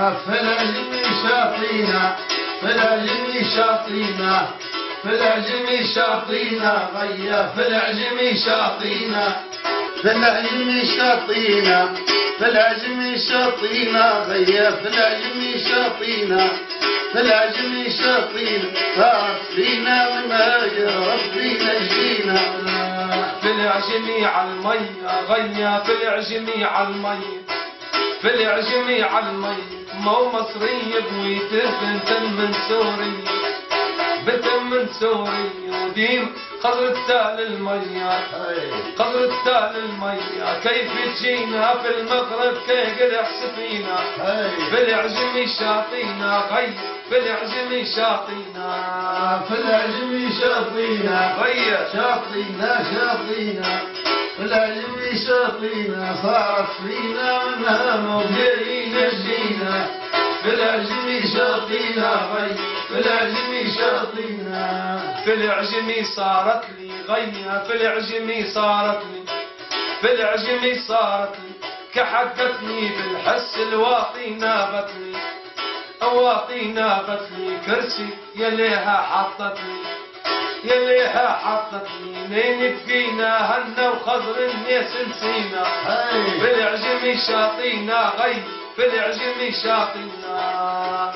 غيا في العجم شاطينا، في العجم شاطينا، في العجم شاطينا، غيا في العجم شاطينا، في العجم شاطينا، في العجم شاطينا، غيا في العجم شاطينا، في العجم شاطينا، صارت فينا منها يا ربي نجينا. في العجم عالمية غيا في العجم عالمية، في العجم عالمية مو مصري بويته بنت من سوريا، بنت من سوريا وديم قدر تال المية، قدر تال المية كيف تجينا في المغرب كي قرح سفينة، في العجم شاطينا غي في العجم شاطينا، في العجم شاطينا، غيا شاطينا شاطينا، في العجم شاطينا، صارت فينا منها موجي نجينا، في العجم شاطينا غي في العجم شاطينا، في العجم صارت لي غيا في العجم صارت لي، في العجم صارت لي كحدتني بالحس الواطي نابتني، واطي نابتني كرسي يليها حطتني، يليها حطتني نين بقينا هنا وخضر الناس نسينا، في العجم شاطينا غي في العجم شاطينا.